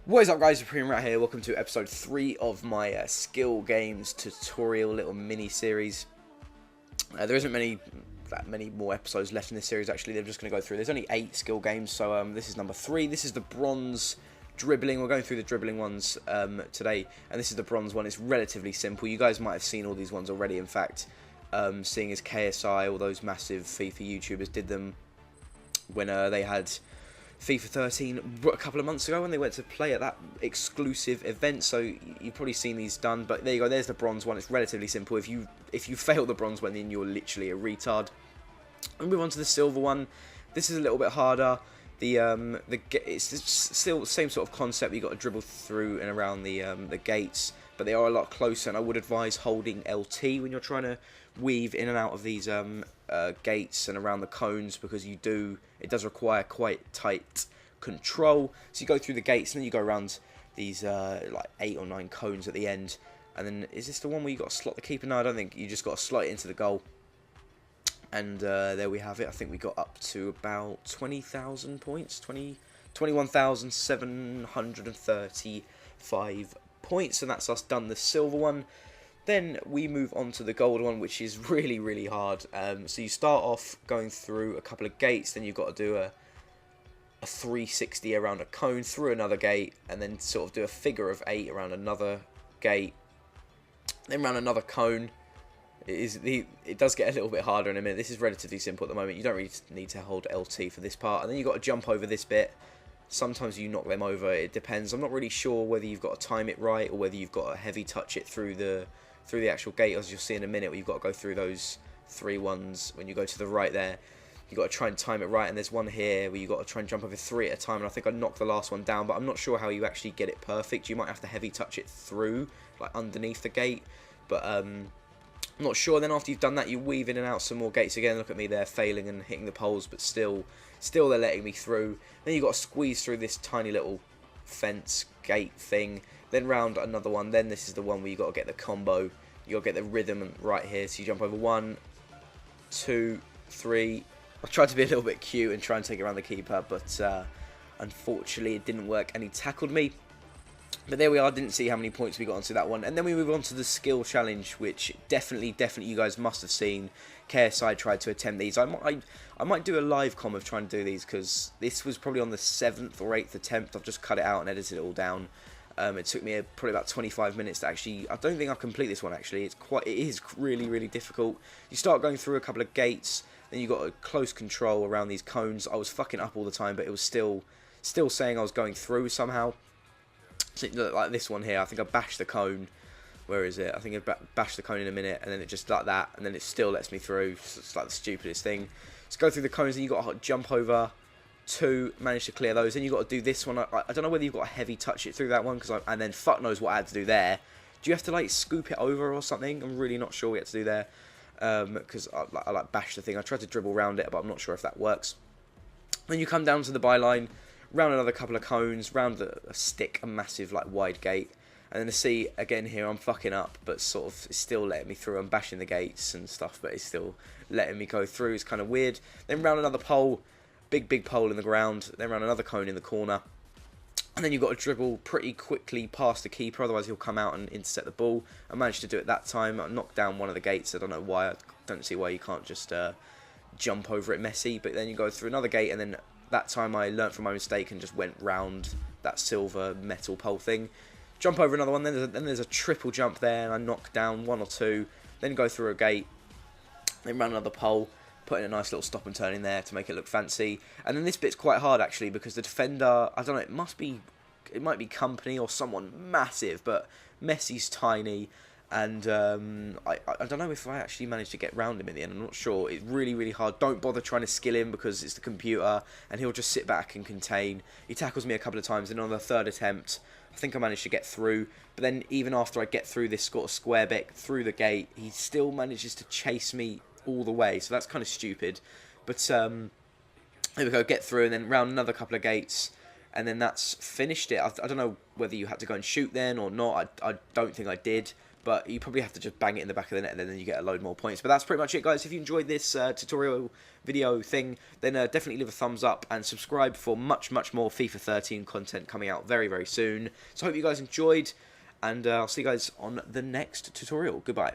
What is up, guys? ThePremiumRat here. Welcome to episode 3 of my skill games tutorial little mini series. There isn't that many more episodes left in this series. Actually, they're just going to go through. There's only 8 skill games, so this is number 3. This is the bronze dribbling. We're going through the dribbling ones today, and this is the bronze one. It's relatively simple. You guys might have seen all these ones already. In fact, seeing as KSI, all those massive FIFA YouTubers did them when they had FIFA 13 a couple of months ago when they went to play at that exclusive event. So you've probably seen these done, but there you go. There's the bronze one. It's relatively simple. If you fail the bronze one, then you're literally a retard. We'll move on to the silver one. This is a little bit harder. It's still the same sort of concept. You've got to dribble through and around the gates, but they are a lot closer. And I would advise holding LT when you're trying to weave in and out of these gates and around the cones, because it does require quite tight control. So you go through the gates and then you go around these like 8 or 9 cones at the end. And then, is this the one where you got to slot the keeper? No, I don't think. You just got to slot it into the goal. And there we have it. I think we got up to about 20,000 points. 21,735 points. And that's us done the silver one. Then we move on to the gold one, which is really, really hard. So you start off going through a couple of gates. Then you've got to do a 360 around a cone, through another gate. And then sort of do a figure of 8 around another gate. Then around another cone. It does get a little bit harder in a minute. This is relatively simple at the moment. You don't really need to hold LT for this part. And then you've got to jump over this bit. Sometimes you knock them over. It depends. I'm not really sure whether you've got to time it right or whether you've got to heavy touch it through the actual gate, as you'll see in a minute, where you've got to go through those 3 ones. When you go to the right there, you've got to try and time it right. And there's one here where you've got to try and jump over 3 at a time. And I think I knocked the last one down, but I'm not sure how you actually get it perfect. You might have to heavy touch it through, like underneath the gate. But I'm not sure. Then after you've done that, you weave in and out some more gates again. Look at me there, failing and hitting the poles, but still they're letting me through. Then you've got to squeeze through this tiny little fence gate thing. Then round another one. Then this is the one where you've got to get the combo. You've got to get the rhythm right here. So you jump over 1, 2, 3. I tried to be a little bit cute and try and take it around the keeper, but unfortunately it didn't work and he tackled me. But there we are. Didn't see how many points we got onto that one. And then we move on to the skill challenge, which definitely you guys must have seen. KSI tried to attempt these. I might do a live com of trying to do these, because this was probably on the 7th or 8th attempt. I've just cut it out and edited it all down. It took me probably about 25 minutes to actually. I don't think I'll complete this one actually. It is really, really difficult. You start going through a couple of gates, then you got a close control around these cones. I was fucking up all the time, but it was still saying I was going through somehow. So like this one here, I think I bashed the cone. Where is it? I think I bashed the cone in a minute, and then it just like that, and then it still lets me through. It's like the stupidest thing. Just go through the cones, and you got to jump over 2, manage to clear those. Then you got to do this one. I don't know whether you've got to heavy touch it through that one, and then fuck knows what I had to do there. Do you have to like scoop it over or something? I'm really not sure what you have to do there, because I like bash the thing. I tried to dribble around it, but I'm not sure if that works. Then you come down to the byline. Round another couple of cones, round a stick, a massive like wide gate, and then to see again here I'm fucking up, but sort of it's still letting me through. I'm bashing the gates and stuff, but it's still letting me go through. It's kind of weird. Then round another pole, big pole in the ground. Then round another cone in the corner, and then you've got to dribble pretty quickly past the keeper, otherwise he'll come out and intercept the ball. I managed to do it that time. I knocked down one of the gates. I don't know why. I don't see why you can't just jump over it messy. But then you go through another gate, and then that time I learnt from my mistake and just went round that silver metal pole thing. Jump over another one, then there's a triple jump there, and I knock down 1 or 2. Then go through a gate, then run another pole, put in a nice little stop and turn in there to make it look fancy. And then this bit's quite hard actually, because the defender, I don't know, it might be company or someone massive, but Messi's tiny. And I don't know if I actually managed to get round him in the end. I'm not sure. It's really, really hard. Don't bother trying to skill him, because it's the computer, and he'll just sit back and contain. He tackles me a couple of times, and on the 3rd attempt, I think I managed to get through. But then even after I get through this sort of square bit through the gate, he still manages to chase me all the way. So that's kind of stupid. But here we go. Get through, and then round another couple of gates. And then that's finished it. I don't know whether you had to go and shoot then or not. I don't think I did. but you probably have to just bang it in the back of the net, and then you get a load more points. But that's pretty much it, guys. If you enjoyed this tutorial video thing, then definitely leave a thumbs up and subscribe for much more FIFA 13 content coming out very, very soon. So I hope you guys enjoyed, and I'll see you guys on the next tutorial. Goodbye.